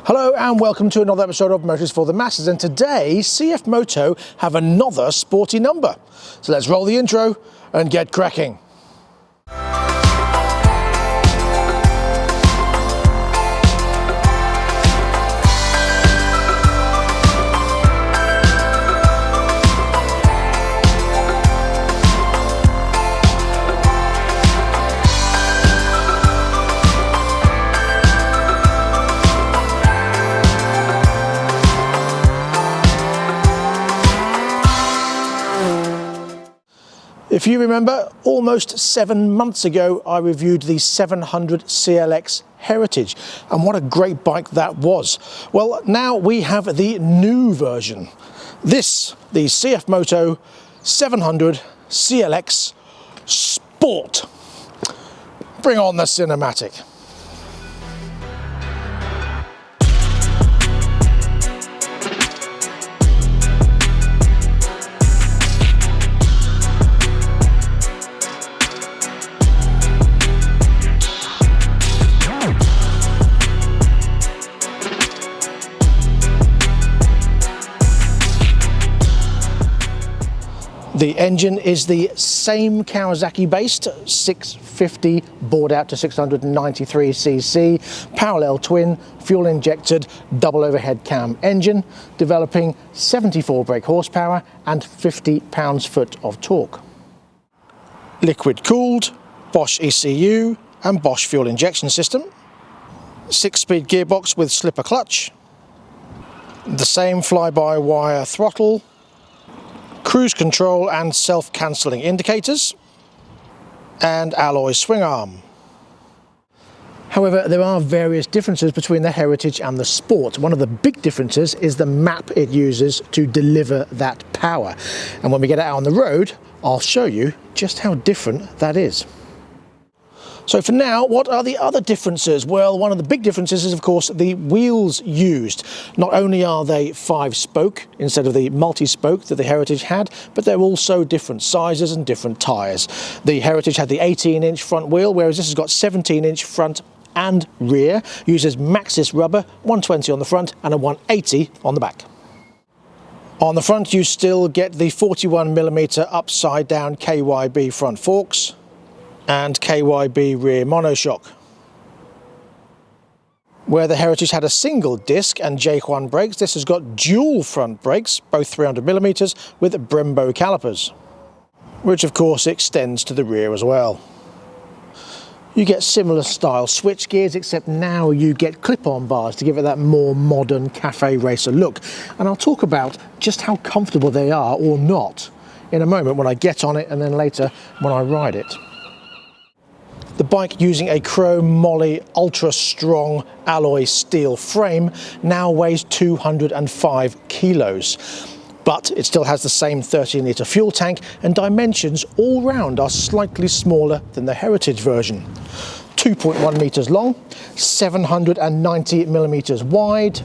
Hello and welcome to another episode of Motors for the Masses, and today CF Moto have another sporty number. So let's roll the intro and get cracking. If you remember, almost 7 months ago, I reviewed the 700 CLX Heritage, and what a great bike that was. Well, now we have the new version. This, the CF Moto 700 CLX Sport. Bring on the cinematic. The engine is the same Kawasaki based 650 bored out to 693cc parallel twin fuel injected double overhead cam engine, developing 74 brake horsepower and 50 pounds-foot of torque. Liquid cooled, Bosch ECU and Bosch fuel injection system, 6-speed gearbox with slipper clutch, the same fly-by-wire throttle, cruise control and self-cancelling indicators, and alloy swing arm. However, there are various differences between the Heritage and the Sport. One of the big differences is the map it uses to deliver that power. And when we get out on the road, I'll show you just how different that is. So for now, what are the other differences? Well, one of the big differences is, of course, the wheels used. Not only are they 5-spoke instead of the multi-spoke that the Heritage had, but they're also different sizes and different tyres. The Heritage had the 18-inch front wheel, whereas this has got 17-inch front and rear, uses Maxxis rubber, 120 on the front and a 180 on the back. On the front, you still get the 41mm upside-down KYB front forks and KYB rear monoshock. Where the Heritage had a single disc and J1 brakes, this has got dual front brakes, both 300mm with Brembo calipers, which of course extends to the rear as well. You get similar style switch gears, except now you get clip-on bars to give it that more modern cafe racer look. And I'll talk about just how comfortable they are or not in a moment when I get on it, and then later when I ride it. The bike, using a chrome moly ultra strong alloy steel frame, now weighs 205 kilos. But it still has the same 13-litre fuel tank, and dimensions all round are slightly smaller than the Heritage version. 2.1 metres long, 790mm wide,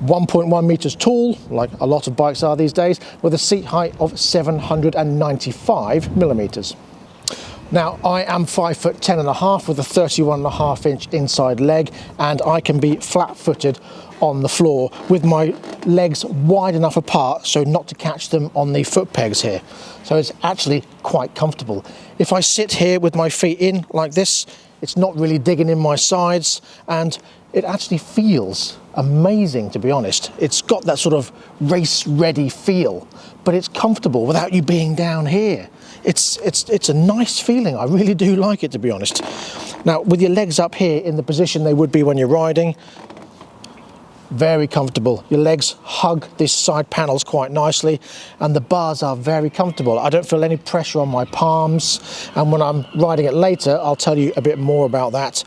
1.1 metres tall, like a lot of bikes are these days, with a seat height of 795mm. Now, I am 5'10.5" with a 31.5-inch inside leg, and I can be flat-footed on the floor with my legs wide enough apart so not to catch them on the foot pegs here. So it's actually quite comfortable. If I sit here with my feet in like this, it's not really digging in my sides, and it actually feels amazing, to be honest. It's got that sort of race-ready feel, but it's comfortable without you being down here. It's a nice feeling. I really do like it, to be honest. Now, with your legs up here in the position they would be when you're riding, very comfortable. Your legs hug these side panels quite nicely, and the bars are very comfortable. I don't feel any pressure on my palms, and when I'm riding it later, I'll tell you a bit more about that.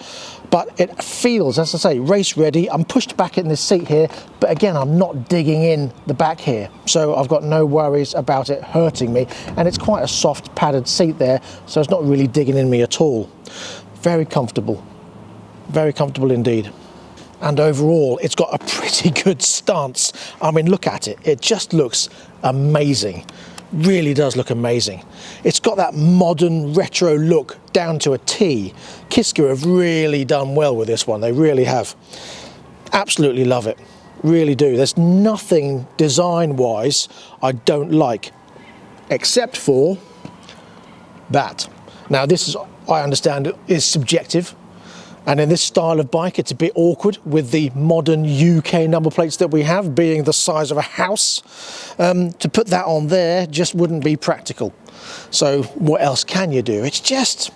But it feels, as I say, race ready. I'm pushed back in this seat here, but again, I'm not digging in the back here, so I've got no worries about it hurting me. And it's quite a soft padded seat there, so it's not really digging in me at all. Very comfortable indeed. And overall, it's got a pretty good stance. I mean, look at it. It just looks amazing. Really does look amazing. It's got that modern retro look down to a T. Kiska have really done well with this one. They really have. Absolutely love it, really do. There's nothing design-wise I don't like, except for that. Now this is, I understand, is subjective, and in this style of bike it's a bit awkward with the modern UK number plates that we have being the size of a house. To put that on there just wouldn't be practical. So what else can you do? It's just,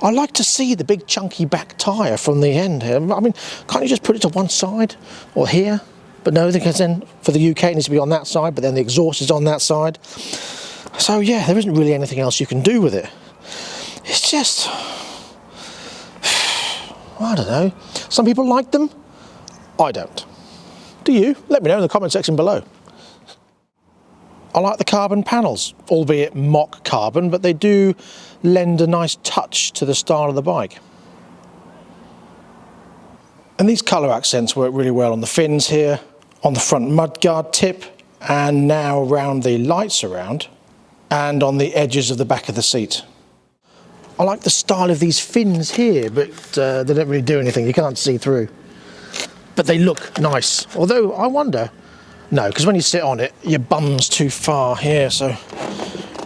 I like to see the big chunky back tyre from the end here. I mean, can't you just put it to one side or here? But no, because then for the UK it needs to be on that side, but then the exhaust is on that side. So yeah, there isn't really anything else you can do with it. It's just, I don't know. Some people like them. I don't. Do you? Let me know in the comment section below. I like the carbon panels, albeit mock carbon, but they do lend a nice touch to the style of the bike. And these colour accents work really well on the fins here, on the front mudguard tip, and now around the lights around, and on the edges of the back of the seat. I like the style of these fins here, but they don't really do anything, you can't see through. But they look nice, although I wonder, no, because when you sit on it, your bum's too far here, so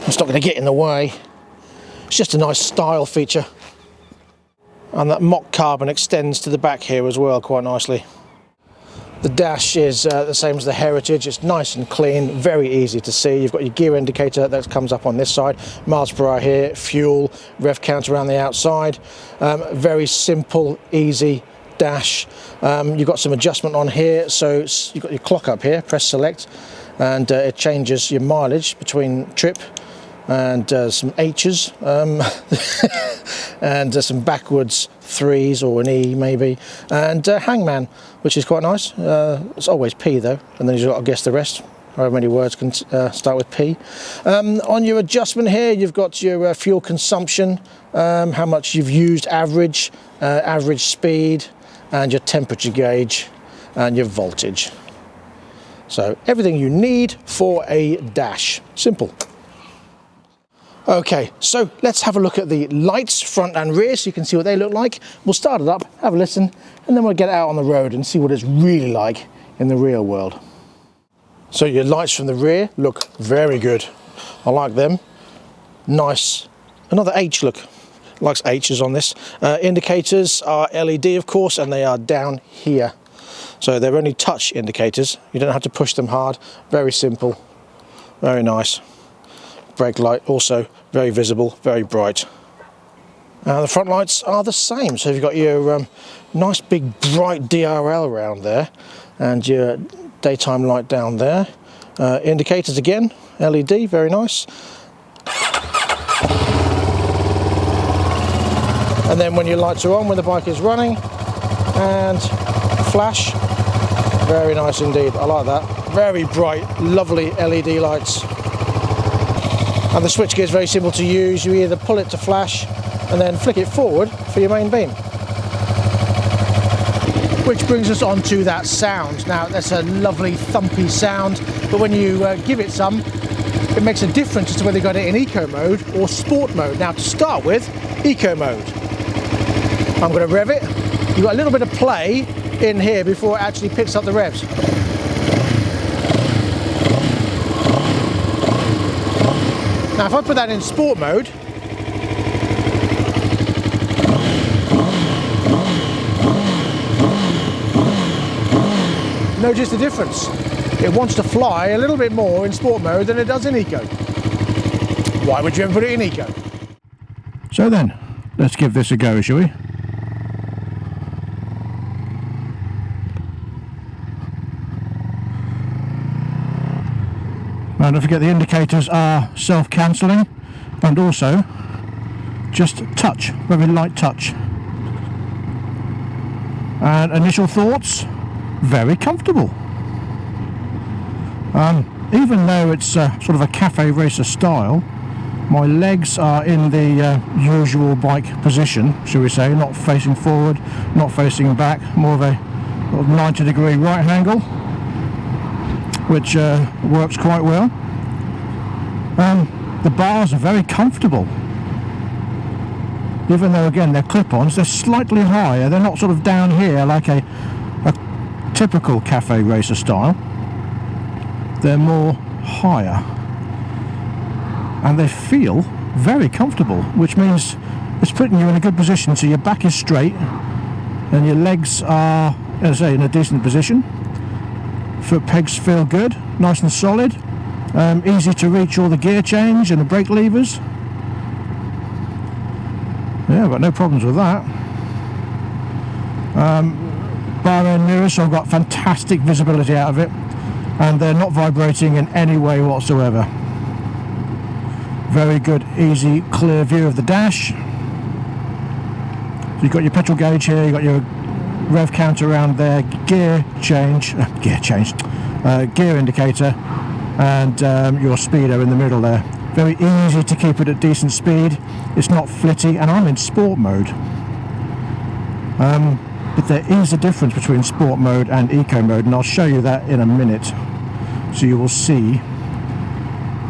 it's not going to get in the way. It's just a nice style feature. And that mock carbon extends to the back here as well quite nicely. The dash is the same as the Heritage. It's nice and clean, very easy to see. You've got your gear indicator that comes up on this side, miles per hour here, fuel, rev counter around the outside. Very simple, easy dash. You've got some adjustment on here, so you've got your clock up here, press select, and it changes your mileage between trip and some H's and some backwards 3s or an E maybe, and hangman, which is quite nice. It's always P though, and then you've got to guess the rest. However many words can start with P. On your adjustment here, you've got your fuel consumption, how much you've used average, average speed, and your temperature gauge and your voltage. So everything you need for a dash. Simple. Okay, so let's have a look at the lights front and rear so you can see what they look like. We'll start it up, have a listen, and then we'll get out on the road and see what it's really like in the real world. So your lights from the rear look very good. I like them. Nice. Another H look. Likes H's on this. Indicators are LED of course, and they are down here. So they're only touch indicators. You don't have to push them hard. Very simple. Very nice. Brake light also very visible, very bright. The front lights are the same. So you've got your nice big bright DRL around there, and your daytime light down there. Indicators again, LED, very nice. And then when your lights are on, when the bike is running, and flash, very nice indeed. I like that. Very bright, lovely LED lights. And the switch gear is very simple to use. You either pull it to flash and then flick it forward for your main beam. Which brings us on to that sound. Now that's a lovely thumpy sound, but when you give it some, it makes a difference as to whether you got it in eco mode or sport mode. Now to start with, eco mode. I'm going to rev it. You've got a little bit of play in here before it actually picks up the revs. Now if I put that in sport mode, notice the difference. It wants to fly a little bit more in sport mode than it does in eco. Why would you ever put it in eco? So then, let's give this a go, shall we? Now don't forget the indicators are self-cancelling, and also just touch, very light touch. And initial thoughts, very comfortable. Even though it's sort of a cafe racer style, my legs are in the usual bike position, shall we say, not facing forward, not facing back, more of a 90-degree right angle, which works quite well. The bars are very comfortable, even though again they're clip-ons. They're slightly higher, they're not sort of down here like a typical cafe racer style. They're more higher, and they feel very comfortable, which means it's putting you in a good position so your back is straight and your legs are, as I say, in a decent position. Foot pegs feel good, nice and solid, easy to reach all the gear change and the brake levers. Yeah, I've got no problems with that. Bar end mirrors, so I've got fantastic visibility out of it, and they're not vibrating in any way whatsoever. Very good, easy, clear view of the dash. So you've got your petrol gauge here, you've got your rev counter around there, gear indicator, and your speedo in the middle there. Very easy to keep it at decent speed. It's not flitty, and I'm in sport mode. But there is a difference between sport mode and eco mode, and I'll show you that in a minute. So you will see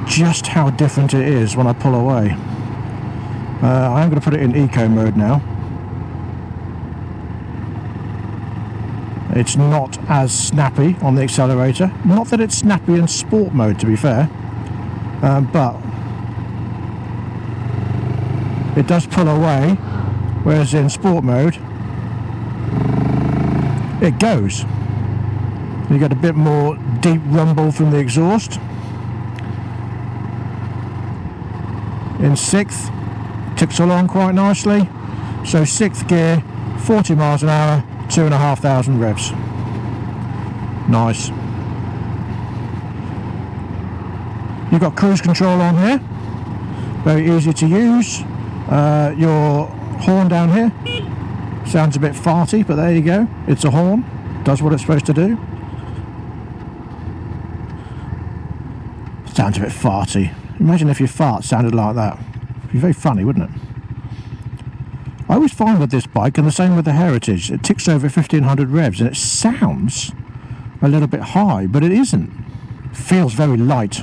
just how different it is when I pull away. I am going to put it in eco mode now. It's not as snappy on the accelerator. Not that it's snappy in sport mode, to be fair, but it does pull away, whereas in sport mode it goes. You get a bit more deep rumble from the exhaust. In sixth, ticks along quite nicely. So sixth gear, 40 miles an hour, 2,500 revs. Nice. You've got cruise control on here, very easy to use. Your horn down here sounds a bit farty, but there you go, it's a horn, does what it's supposed to do. Sounds a bit farty. Imagine if your fart sounded like that. It'd be very funny, wouldn't it? I always find with this bike, and the same with the Heritage, it ticks over 1,500 revs and it sounds a little bit high, but it isn't. It feels very light.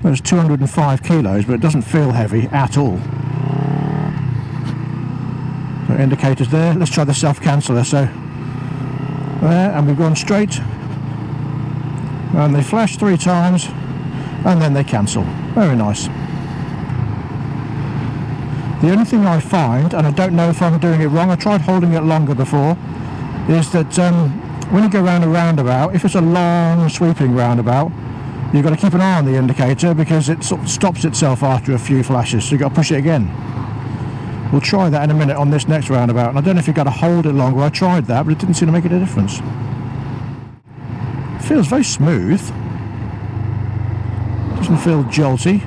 Well, it's 205 kilos, but it doesn't feel heavy at all. So indicators there. Let's try the self-canceller. So there, and we've gone straight, and they flash 3 times, and then they cancel. Very nice. The only thing I find, and I don't know if I'm doing it wrong, I tried holding it longer before, is that when you go around a roundabout, if it's a long sweeping roundabout, you've got to keep an eye on the indicator because it sort of stops itself after a few flashes, so you've got to push it again. We'll try that in a minute on this next roundabout, and I don't know if you've got to hold it longer. I tried that, but it didn't seem to make any difference. It feels very smooth. Doesn't feel jolty.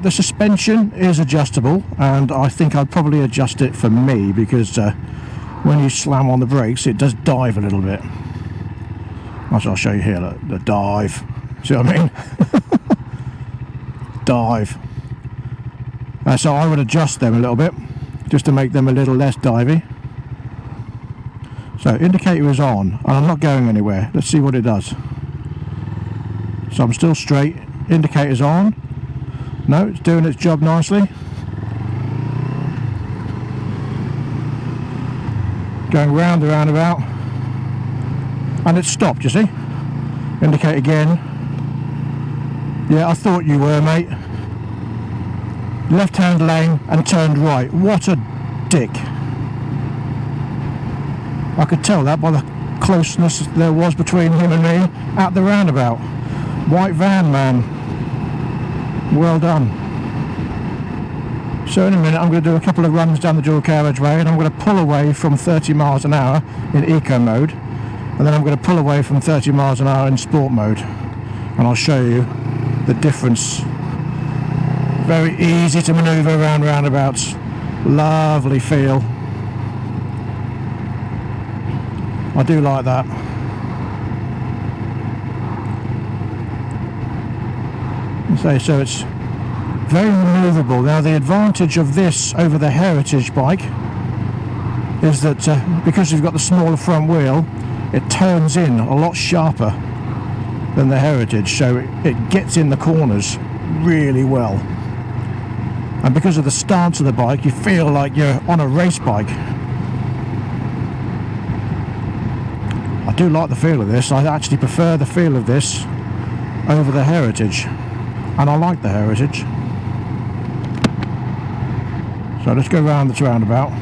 The suspension is adjustable, and I think I'd probably adjust it for me because when you slam on the brakes it does dive a little bit. I'll show you here, look, the dive. See what I mean? Dive. So I would adjust them a little bit just to make them a little less divey. So indicator is on, and I'm not going anywhere. Let's see what it does. So I'm still straight, indicator's on. No, it's doing its job nicely. Going round the roundabout, and it's stopped, you see. Indicate again. Yeah, I thought you were, mate. Left hand lane and turned right. What a dick. I could tell that by the closeness there was between him and me at the roundabout. White van, man. Well done. So in a minute I'm going to do a couple of runs down the dual carriageway, and I'm going to pull away from 30 miles an hour in eco mode, and then I'm going to pull away from 30 miles an hour in sport mode, and I'll show you the difference. Very easy to manoeuvre around roundabouts. Lovely feel. I do like that. So it's very manoeuvrable. Now the advantage of this over the Heritage bike is that because you've got the smaller front wheel, it turns in a lot sharper than the Heritage, so it gets in the corners really well. And because of the stance of the bike, you feel like you're on a race bike. I do like the feel of this. I actually prefer the feel of this over the Heritage, and I like the Heritage. So let's go round this roundabout.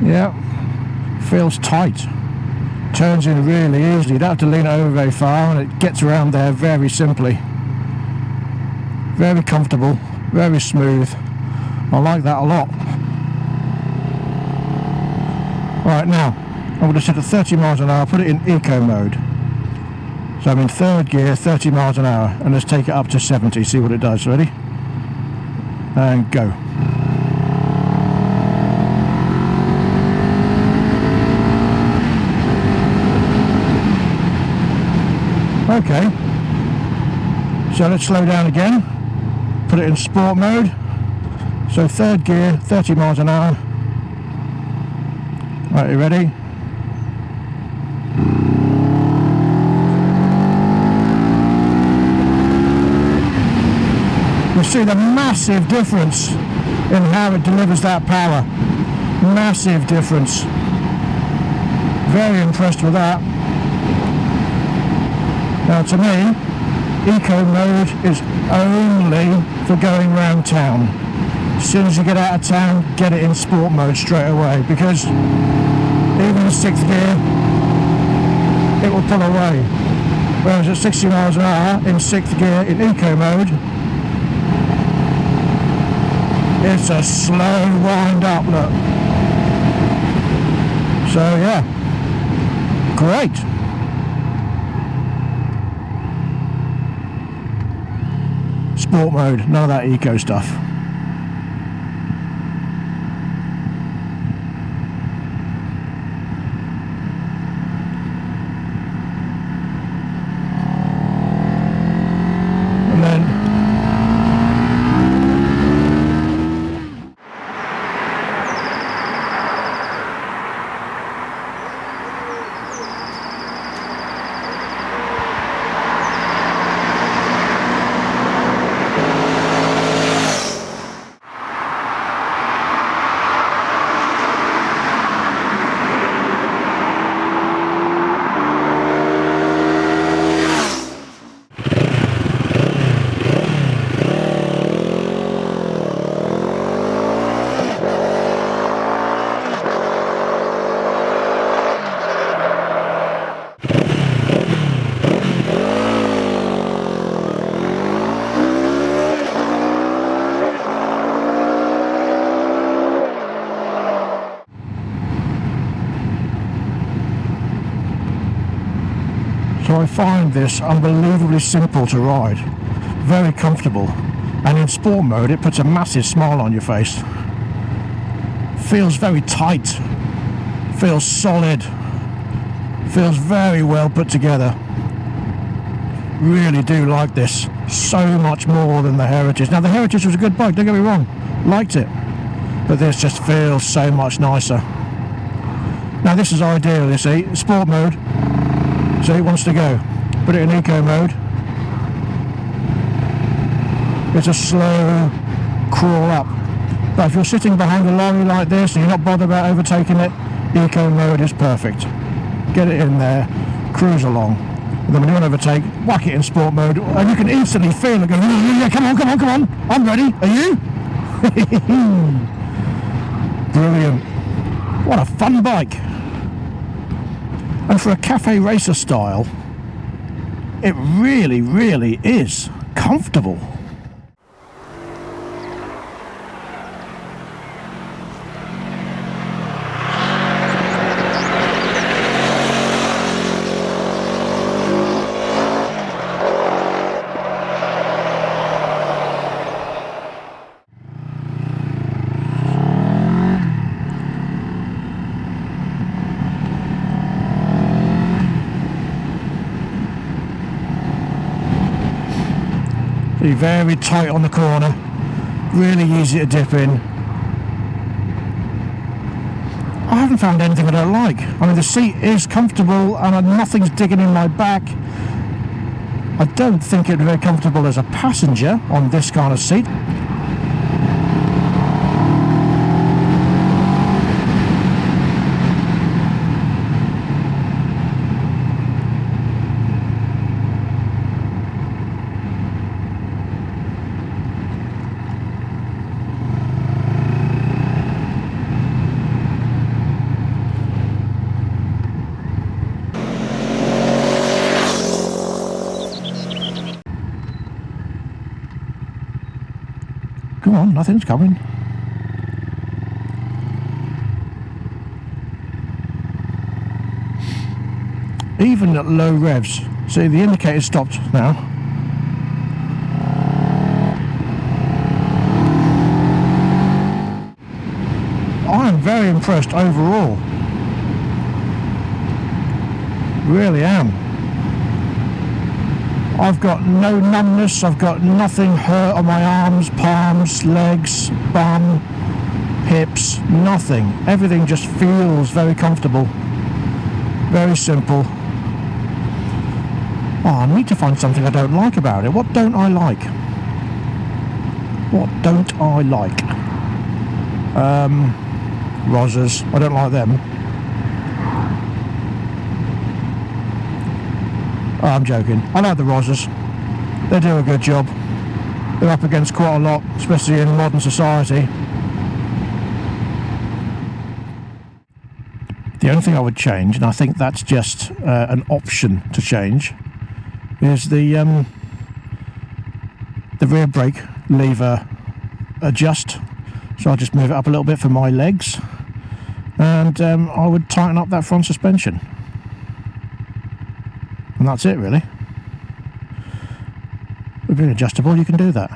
Yeah, feels tight. Turns in really easily. You don't have to lean it over very far, and it gets around there very simply. Very comfortable, very smooth. I like that a lot. Right, now I'm going to set it 30 miles an hour, put it in eco mode. So I'm in third gear, 30 miles an hour, and let's take it up to 70, see what it does. Ready? And go. Okay, so let's slow down again, put it in sport mode. So third gear, 30 miles an hour. Right, you ready? You see the massive difference in how it delivers that power. Massive difference. Very impressed with that. Now to me, eco mode is only for going around town. As soon as you get out of town, get it in sport mode straight away, because even in 6th gear, it will pull away. Whereas at 60 miles an hour in 6th gear in eco mode, it's a slow wind up, look. So yeah, great. Sport mode, none of that eco stuff. And then so I find this unbelievably simple to ride, very comfortable, and in sport mode it puts a massive smile on your face. Feels very tight, feels solid, feels very well put together. Really do like this so much more than the Heritage. Now the Heritage was a good bike, don't get me wrong, liked it, but this just feels so much nicer. Now this is ideal, you see, sport mode. So it wants to go. Put it in eco mode. It's a slow crawl up. But if you're sitting behind a lorry like this and you're not bothered about overtaking it, eco mode is perfect. Get it in there, cruise along. And then when you want to overtake, whack it in sport mode, and you can instantly feel it go, yeah, come on, come on, come on, I'm ready, are you? Brilliant. What a fun bike. And for a cafe racer style, it really, really is comfortable. Very tight on the corner, really easy to dip in. I haven't found anything I don't like. I mean, the seat is comfortable and nothing's digging in my back. I don't think it'd be very comfortable as a passenger on this kind of seat. Come on, nothing's coming. Even at low revs, see the indicator stopped now. I am very impressed overall. Really am. I've got no numbness, I've got nothing hurt on my arms, palms, legs, bum, hips, nothing. Everything just feels very comfortable. Very simple. Oh, I need to find something I don't like about it. What don't I like? What don't I like? Rozzers. I don't like them. Oh, I'm joking. I like the Rozzers. They do a good job. They're up against quite a lot, especially in modern society. The only thing I would change, and I think that's just an option to change, is the rear brake lever adjust. So I'll just move it up a little bit for my legs, and I would tighten up that front suspension. And that's it, really. With being adjustable, you can do that.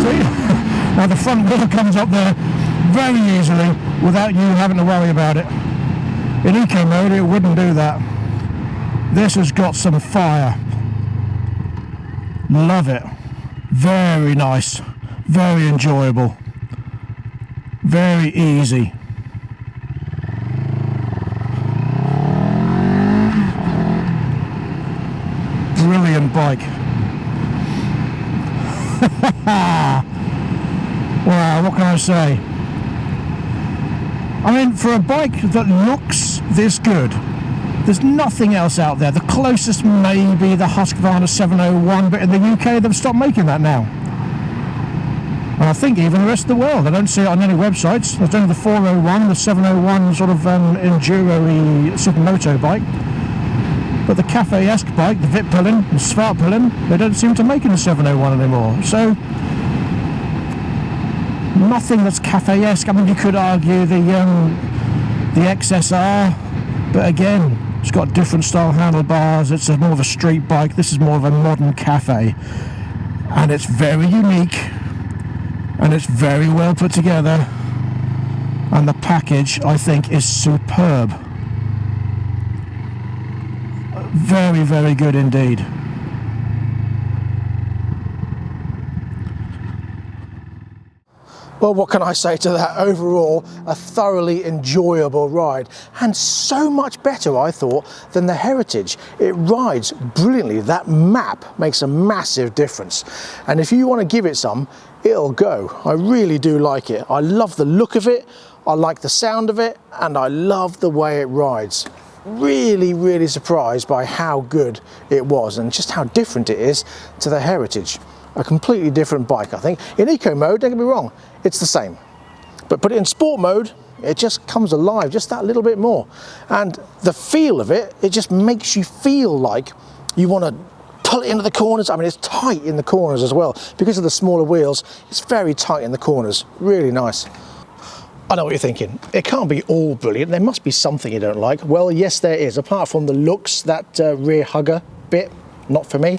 See? Now the front wheel comes up there very easily without you having to worry about it. In eco mode, it wouldn't do that. This has got some fire. Love it. Very nice. Very enjoyable. Very easy. Brilliant bike. Wow, what can I say? I mean, for a bike that looks this good, there's nothing else out there. The closest may be the Husqvarna 701, but in the UK they've stopped making that now. And I think even the rest of the world. I don't see it on any websites. There's only the 401, the 701 sort of enduro-y CFMoto bike. But the cafe-esque bike, the Vip-Pillen, the Svartpillen, they don't seem to make in the 701 anymore. So, nothing that's cafe-esque. I mean, you could argue the XSR, but again, it's got different style handlebars. It's more of a street bike. This is more of a modern cafe. And it's very unique. And it's very well put together, and the package, I think, is superb. Very, very good indeed. Well, what can I say to that? Overall, a thoroughly enjoyable ride, and so much better, I thought, than the Heritage. It rides brilliantly. That map makes a massive difference, and if you want to give it some, it'll go. I really do like it. I love the look of it, I like the sound of it, and I love the way it rides. Really, really surprised by how good it was and just how different it is to the Heritage. A completely different bike, I think. In eco mode, don't get me wrong, it's the same. But put it in sport mode, it just comes alive just that little bit more. And the feel of it, it just makes you feel like you want to pull it into the corners. I mean, it's tight in the corners as well. Because of the smaller wheels, it's very tight in the corners. Really nice. I know what you're thinking. It can't be all brilliant. There must be something you don't like. Well, yes, there is. Apart from the looks, that rear hugger bit, not for me.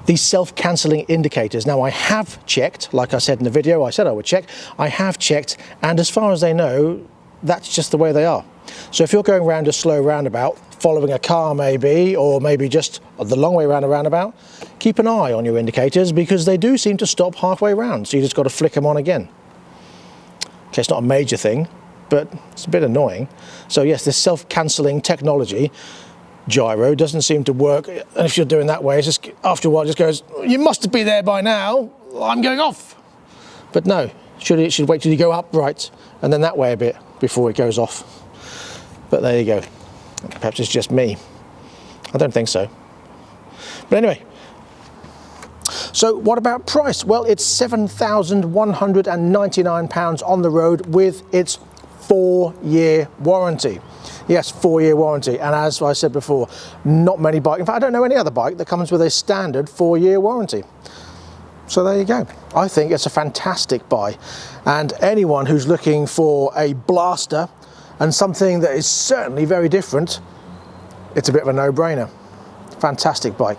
These self-cancelling indicators. Now, I have checked, like I said in the video, I said I would check. I have checked, and as far as they know, that's just the way they are. So if you're going around a slow roundabout, following a car maybe, or maybe just the long way around a roundabout, keep an eye on your indicators, because they do seem to stop halfway round. So you just got to flick them on again. Okay, it's not a major thing, but it's a bit annoying. So yes, this self-cancelling technology, gyro, doesn't seem to work. And if you're doing that way, it's just, after a while, it just goes, you must be there by now, I'm going off. But no, it should wait till you go upright and then that way a bit before it goes off. But there you go. Perhaps it's just me. I don't think so. But anyway, so what about price? Well, it's £7,199 on the road with its 4-year warranty. Yes, 4-year warranty. And as I said before, not many bikes, in fact, I don't know any other bike that comes with a standard 4-year warranty. So there you go. I think it's a fantastic buy. And anyone who's looking for a blaster and something that is certainly very different, it's a bit of a no-brainer. Fantastic bike.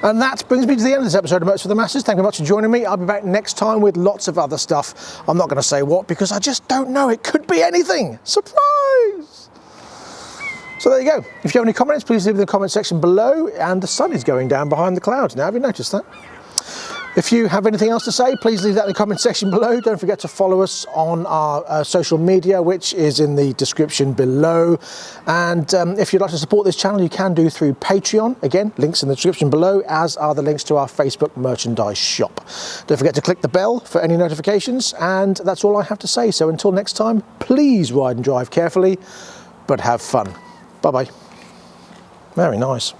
And that brings me to the end of this episode of Motors for the Masses. Thank you very much for joining me. I'll be back next time with lots of other stuff. I'm not going to say what because I just don't know. It could be anything. Surprise! So there you go. If you have any comments, please leave them in the comment section below. And the sun is going down behind the clouds now. Have you noticed that? If you have anything else to say, please leave that in the comment section below. Don't forget to follow us on our social media, which is in the description below. And if you'd like to support this channel, you can do through Patreon. Again, links in the description below, as are the links to our Facebook merchandise shop. Don't forget to click the bell for any notifications. And that's all I have to say. So until next time, please ride and drive carefully, but have fun. Bye-bye. Very nice.